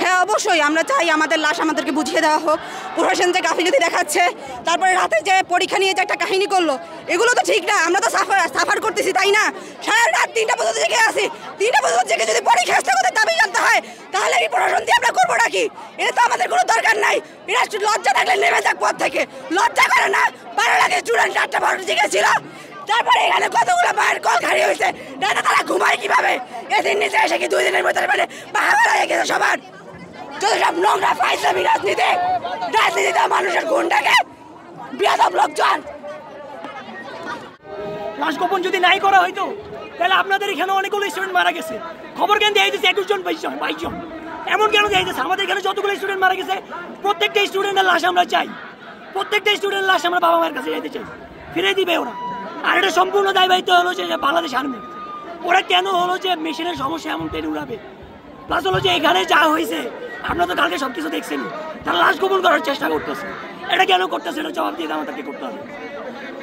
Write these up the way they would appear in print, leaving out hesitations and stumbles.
হ্যাঁ অবশ্যই আমরা চাই আমাদের লাশ আমাদেরকে বুঝিয়ে দেওয়া হোক। প্রশাসন যে গাফিলতি দেখাচ্ছে, তারপরে রাতে যে পরীক্ষা নিয়ে যে একটা কাহিনী করলো, এগুলো তো ঠিক না। আমরা তো সাফার করতেছি, তাই না? সারা রাত 3টা পর্যন্ত জেগে আছি। 3টা পর্যন্ত জেগে যদি পরীক্ষা করতে দাবি জানতে হয়, তাহলে এই প্রশাসন দিয়ে আমরা করবো নাকি? এটা তো আমাদের কোনো দরকার নাই। এরা লজ্জা থাকলে নেমে যাক পথ থেকে, লজ্জা করে না। 12 লাখে স্টুডেন্ট 8টা ভোট জেগেছিল, তারপরে এখানে কতগুলো মায়ের কল খালি হয়েছে। দাদা তারা ঘুমায় কিভাবে? এদিন নিচে এসে কি 2 দিনের ভিতরে মানে বাহাবার হয়ে গেছে সবার। যদি সব নোংরা ফাইসলামি রাজনীতিতে মানুষের গুণ ডাকে বিয়াদব লোকজন। লাশ গোপন যদি নাই করা হয়তো, তাহলে আপনাদের এখানে অনেকগুলো স্টুডেন্ট মারা গেছে। খবর কেন দিয়ে দিচ্ছে 21 জন 22 জন, এমন কেন দিয়ে দিচ্ছে? আমাদের এখানে যতগুলো স্টুডেন্ট মারা গেছে, প্রত্যেকটা স্টুডেন্টের লাশ আমরা চাই। প্রত্যেকটা স্টুডেন্টের লাশ আমরা বাবা মায়ের কাছে যেতে চাই, ফিরে দিবে ওরা। আর এটা সম্পূর্ণ দায়িত্ব হলো যে বাংলাদেশ আর্মি। ওরা কেন হলো যে মেশিনের সমস্যা এমন টেনে উড়াবে? প্লাস হলো যে এখানে যা হয়েছে, আপনারা তো কালকে সবকিছু দেখছেন, তারা লাশ গোপন করার চেষ্টা করতেছে। এটা কেন করতেছে? এটা জবাব দিয়ে আমাদেরকে করতে হবে।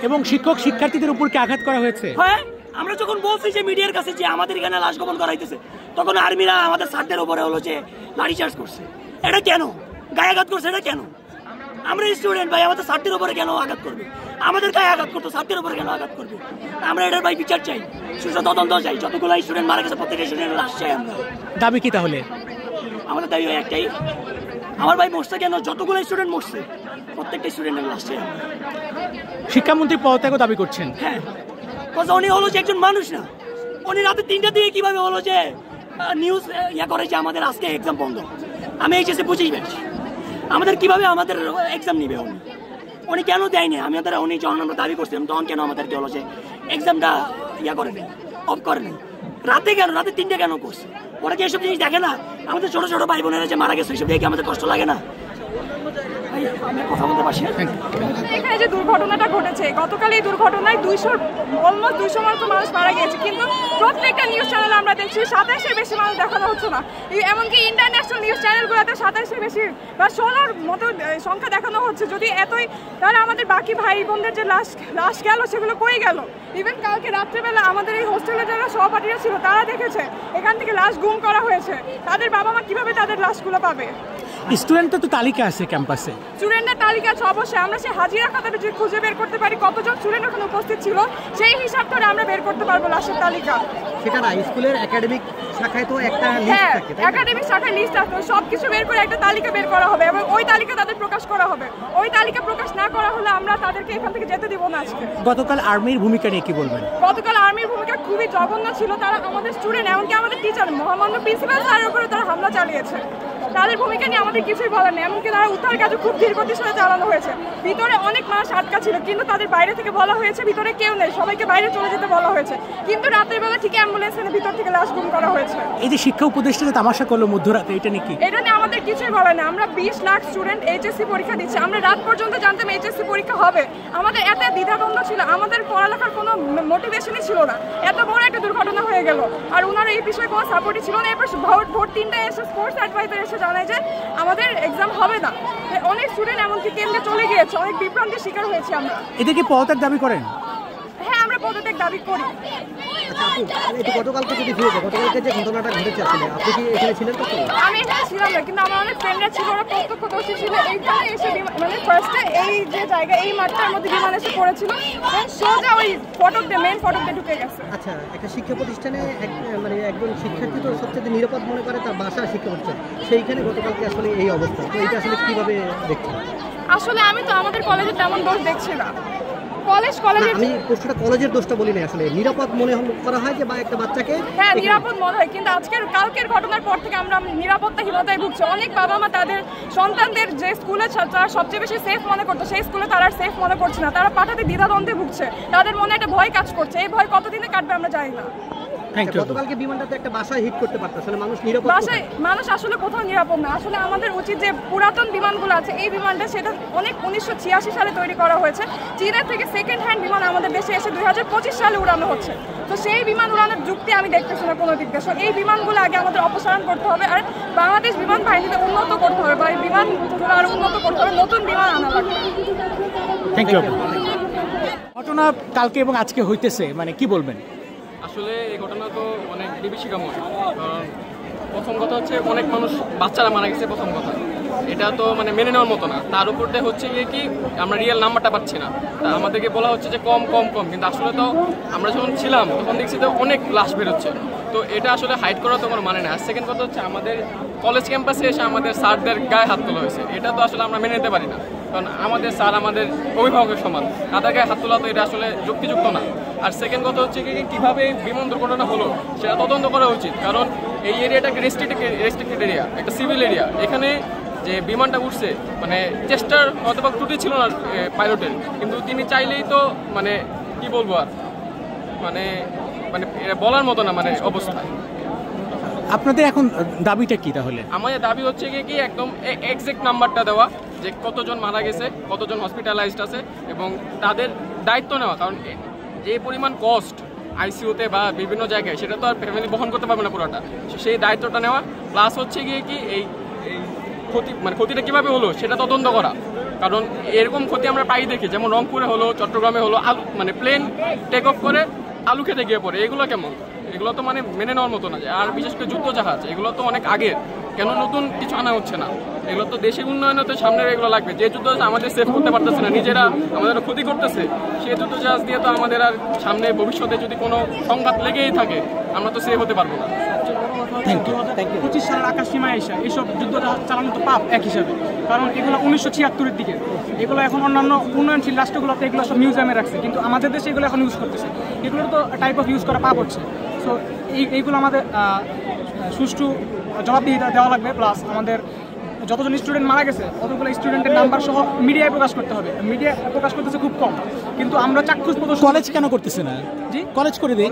এবং শিক্ষক শিক্ষার্থীদের উপর কি আঘাত করা হয়েছে? হ্যাঁ, আমরা যখন বলছি যে মিডিয়ার কাছে যে আমাদের এখানে লাশ গোপন করা হইতেছে, তখন আর্মিরা আমাদের ছাত্রদের উপরে হলো যে লাঠিচার্জ করছে। এটা কেন? গায়ে আঘাত করছে, এটা কেন? আমরা স্টুডেন্ট ভাই, আমাদের ছাত্রের উপরে কেন আঘাত করবে? আমাদের গায়ে আঘাত করতো, ছাত্রের উপরে কেন আঘাত করবে? আমরা এটার ভাই বিচার চাই, সুস্থ তদন্ত চাই। যতগুলো স্টুডেন্ট মারা গেছে, প্রত্যেকটা স্টুডেন্টের লাশ চাই আমরা। দাবি কি তাহলে? আমাদের দাবি একটাই, আমার ভাই মরছে কেন? যতগুলো স্টুডেন্ট মরছে, প্রত্যেকটা স্টুডেন্টের লাশ চাই। শিক্ষামন্ত্রী পদত্যাগও দাবি করছেন। হ্যাঁ, উনি হলো যে একজন মানুষ না। উনি রাতে 3টা দিয়ে কিভাবে হলো যে নিউজ করে যে আমাদের আজকে এক্সাম বন্ধ। আমি এইচএসে বুঝেই পেরেছি আমাদের কিভাবে আমাদের এক্সাম নিবে। উনি কেন দেয়নি? উনি যখন আমরা দাবি করছিলাম, তখন কেন আমাদেরকে হলো যে এক্সামটা করে নেই, অফ করে নেই? রাতে কেন? রাতে 3টা কেন করছে? ওরা কি এসব জিনিস দেখে না? আমাদের ছোট ছোট ভাই বোনেরা যে মারা গেছে, এইসব দেখে আমাদের কষ্ট লাগে না? এখানে যে দুর্ঘটনাটা ঘটেছে, গতকাল এই দুর্ঘটনায় অলমোস্ট 200 মতো মানুষ মারা গেছে, কিন্তু প্রত্যেকটা নিউজ চ্যানেলে আমরা দেখছি 27-এর বেশি মানুষ দেখানো হচ্ছে না। এমনকি ইন্টারন্যাশনাল নিউজ চ্যানেলগুলোতে 27-এর বেশি বা 16-র মতো সংখ্যা দেখানো হচ্ছে। যদি এতই, তাহলে আমাদের বাকি ভাই বোনদের যে লাশ গেল, সেগুলো কই গেল? ইভেন কালকে রাত্রেবেলা আমাদের এই হোস্টেলে যারা সহপাঠীরা ছিল, তারা দেখেছে এখান থেকে লাশ গুম করা হয়েছে। তাদের বাবা মা কিভাবে তাদের লাশগুলো পাবে? স্টুডেন্টের তো তালিকা আছে ক্যাম্পাসে, স্টুডেন্টের তালিকা আছে অবশ্যই। আমরা সেই হাজিরা খাতাটা যদি খুঁজে বের করতে পারি কতজন স্টুডেন্ট ওখানে উপস্থিত ছিল, সেই হিসাব করে আমরা বের করতে পারবো লাশের তালিকা। সেটা না, স্কুলের একাডেমিক শাখায় তো একটা লিস্ট থাকে। হ্যাঁ, একাডেমিক শাখায় লিস্ট আছে, সবকিছু বের করে একটা তালিকা বের করা হবে এবং ওই তালিকা তাদের প্রকাশ করা হবে। ওই তালিকা প্রকাশ না করা হলে আমরা তাদেরকে এখান থেকে যেতে দিব না আজকে। গতকাল আর্মির ভূমিকা নিয়ে কি বলবেন? গতকাল আর্মির ভূমিকা খুবই জঘন্য ছিল। তারা আমাদের স্টুডেন্ট, এমনকি আমাদের টিচার মহামান্য প্রিন্সিপাল স্যারের উপরে তারা হামলা চালিয়েছে। তাদের ভূমিকা নিয়ে আমাদের কিছুই বলার নেই। এমনকি তারা উদ্ধার কাজও খুব ধীরগতির সাথে চালানো হয়েছে। ভিতরে অনেক মানুষ আটকা ছিল, কিন্তু তাদের বাইরে থেকে বলা হয়েছে ভিতরে কেউ নেই, সবাইকে বাইরে চলে যেতে বলা হয়েছে। কিন্তু রাতের বেলা ঠিক অ্যাম্বুলেন্স এনে ভিতর থেকে লাশ গুম করা হয়েছে। এই যে শিক্ষা উপদেষ্টা যে তামাশা করলো মধ্যরাতে, এটা নিয়ে কি? এটা নিয়ে আমাদের কিছুই বলার নেই। আমরা 20 লাখ স্টুডেন্ট এইচএসসি পরীক্ষা দিচ্ছি। আমরা রাত পর্যন্ত জানতাম এইচএসসি পরীক্ষা হবে। আমাদের এত দ্বিধাদ্বন্দ্ব ছিল, আমাদের পড়ালেখার কোনো মোটিভেশনই ছিল না। এত বড় একটা দুর্ঘটনা হয়ে গেল, আর ওনারা এই বিষয়ে কোনো সাপোর্টই ছিল না। এরপর ভোর 3টায় এসে স্পোর্টস অ্যাডভাইজার এসে জানায় যে আমাদের এক্সাম হবে না। অনেক স্টুডেন্ট এমনকি কেন্দ্রে চলে গিয়েছে, অনেক বিভ্রান্তির শিকার হয়েছি আমরা। এদেরকে পদত্যাগ দাবি করেন? হ্যাঁ, আমরা পদত্যাগ দাবি করি। গতকালকে যদি গতকালকে যে ঘটনাটা ঘটেছে, আসলে আপনি কি এখানে ছিলেন? আমি এখানে ছিলাম না, কিন্তু আমার অনেক ফ্রেন্ডরা ছিল, ওরা প্রত্যক্ষদর্শী ছিল। এইখানে এসে মানে ফার্স্টে এই যে জায়গা, এই মাঠটার মধ্যে বিমান এসে পড়েছিল, সোজা ওই মেন ফটক দিয়ে ঢুকে গেছে। আচ্ছা, একটা শিক্ষা প্রতিষ্ঠানে মানে একজন শিক্ষার্থী তো সবচেয়ে নিরাপদ মনে করে তার বাসা শিক্ষা প্রতিষ্ঠান, সেইখানে গতকালকে আসলে এই অবস্থা, তো এটা আসলে কিভাবে দেখছেন? আসলে আমি তো আমাদের কলেজে তেমন দোষ দেখছি না। আমি প্রশ্নটা কলেজের দোষটা বলি না, আসলে নিরাপদ মনে করা হয় যে বা একটা বাচ্চাকে। হ্যাঁ, নিরাপদ মনে হয়, কিন্তু কালকের ঘটনার পর থেকে আমরা নিরাপত্তাহীনতায় ভুগছি। অনেক বাবা মা তাদের সন্তানদের যে স্কুলে তারা সবচেয়ে বেশি সেফ মনে করতো, সেই স্কুলে তারা সেফ মনে করছে না। তারা পাঠাতে দ্বিধাদ্বন্দ্বে ভুগছে, তাদের মনে একটা ভয় কাজ করছে। এই ভয় কতদিনে কাটবে আমরা জানি না। গতকালকে বিমানটাতে একটা বাসায় হিট করতে পারতো, আসলে মানুষ নিরাপদ। মানুষ আসলে কোথাও নিরাপদ না। আসলে আমাদের উচিত যে পুরাতন বিমানগুলো আছে, এই বিমানটা সেটা অনেক 1986 সালে তৈরি করা হয়েছে। চীনের থেকে সেকেন্ড হ্যান্ড বিমান আমাদের দেশে এসে 2025 সালে উড়ানো হচ্ছে। তো সেই বিমান উড়ানোর যুক্তি আমি দেখতেছি না কোনো দিক দিয়ে। এই বিমানগুলো আগে আমাদের অপসারণ করতে হবে, আর বাংলাদেশ বিমান বাহিনীতে উন্নত করতে হবে, বা এই বিমানগুলো আরো উন্নত করতে হবে, নতুন বিমান আনা লাগবে। Thank you. ঘটনা কালকে এবং আজকে হইতেছে, মানে কি বলবেন? আসলে এই ঘটনা তো অনেক বিভীষিকাময়। প্রথম কথা হচ্ছে অনেক মানুষ বাচ্চারা মারা গেছে, প্রথম কথা এটা তো মানে মেনে নেওয়ার মতো না। তার উপরতে হচ্ছে গিয়ে কি আমরা রিয়েল নাম্বারটা পাচ্ছি না, তা আমাদেরকে বলা হচ্ছে যে কম কম কম, কিন্তু আসলে তো আমরা যখন ছিলাম তখন দেখছি তো অনেক লাশ বেরোচ্ছে, তো এটা আসলে হাইড করা তো কোনো মানে না। আর সেকেন্ড কথা হচ্ছে আমাদের কলেজ ক্যাম্পাসে এসে আমাদের স্যারদের গায়ে হাত তোলা হয়েছে, এটা তো আসলে আমরা মেনে নিতে পারি না, কারণ আমাদের স্যার আমাদের অভিভাবকের সমান, তাদের গায়ে হাত তোলা তো এটা আসলে যুক্তিযুক্ত না। আর সেকেন্ড কথা হচ্ছে কি কীভাবে বিমান দুর্ঘটনা হলো সেটা তদন্ত করা উচিত, কারণ এই এরিয়াটা একটা রেস্ট্রিক্টেড এরিয়া, একটা সিভিল এরিয়া, এখানে যে বিমানটা উঠছে মানে চেষ্টার অথবা ত্রুটি ছিল না পাইলটের, কিন্তু তিনি চাইলেই তো মানে কি বলবো আর মানে মানে বলার মতো না মানে অবস্থা। আপনাদের এখন দাবিটা কি তাহলে? আমাদের দাবি হচ্ছে কি একদম এক্সাক্ট নাম্বারটা দেওয়া, যে কতজন মারা গেছে, কতজন হসপিটালাইজড আছে এবং তাদের দায়িত্ব নেওয়া, কারণ যে পরিমাণ কস্ট আইসিইউতে বা বিভিন্ন জায়গায় সেটা তো আর ফ্যামিলি বহন করতে পারবে না পুরোটা, সেই দায়িত্বটা নেওয়া, প্লাস হচ্ছে গিয়ে কি এই ক্ষতি মানে ক্ষতিটা কীভাবে হলো সেটা তদন্ত করা, কারণ এরকম ক্ষতি আমরা প্রায়ই দেখি, যেমন রংপুরে হলো, চট্টগ্রামে হলো, আলু মানে প্লেন টেক অফ করে আলু খেতে গিয়ে পড়ে, এগুলো কেমন, এগুলো তো মানে মেনে নেওয়ার মতো না। আর বিশেষ করে যুদ্ধজাহাজ এগুলো তো অনেক আগের, কেন নতুন কিছু আনা হচ্ছে না, এগুলো তো দেশের উন্নয়নে তো সামনে এগুলো লাগবে। যে যুদ্ধজাহাজ আমাদের সেভ করতে পারতেছে না, নিজেরা আমাদের ক্ষতি করতেছে, সেই যুদ্ধজাহাজ দিয়ে তো আমাদের আর সামনে ভবিষ্যতে যদি কোনো সংঘাত লেগেই থাকে আমরা তো সেভ হতে পারবো না। 25 সালের আকাশ সীমায় এসে এইসব যুদ্ধ চালানো তো পাপ এক হিসাবে, কারণ এগুলো 1976-এর দিকে, এগুলো এখন অন্যান্য উন্নয়নশীল রাষ্ট্রগুলোতে এগুলো সব মিউজিয়ামে রাখছে, কিন্তু আমাদের দেশে এগুলো এখন ইউজ করতেছে, এগুলোর তো টাইপ অফ ইউজ করা পাপ হচ্ছে। সো এইগুলো আমাদের সুষ্ঠু জবাবদিহিতা দেওয়া লাগবে, প্লাস আমাদের যতজন স্টুডেন্ট মারা গেছে ততগুলো স্টুডেন্টের নাম্বার সহ মিডিয়ায় প্রকাশ করতে হবে। মিডিয়া প্রকাশ করতেছে খুব কম, কিন্তু আমরা চাক্ষুষ প্রদর্শন কলেজ কেন করতেছে না? জি কলেজ করে দিই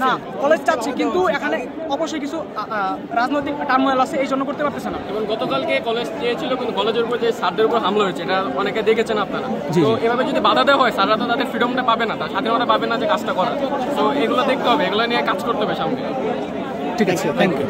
না, কলেজ চাচ্ছি, কিন্তু এখানে অবশ্যই কিছু রাজনৈতিক টার্মোয়েল আছে, এই জন্য করতে পারতেছে না। এবং গতকালকে কলেজ চেয়েছিল, কিন্তু কলেজের উপর যে স্যারদের উপর হামলা হয়েছে এটা অনেকে দেখেছেন আপনারা, তো এভাবে যদি বাধা দেওয়া হয় স্যাররা তো তাদের ফ্রিডমটা পাবে না, তার স্বাধীনতা পাবে না যে কাজটা করার, তো এগুলো দেখতে হবে, এগুলো নিয়ে কাজ করতে হবে সামনে। ঠিক আছে, থ্যাংক ইউ।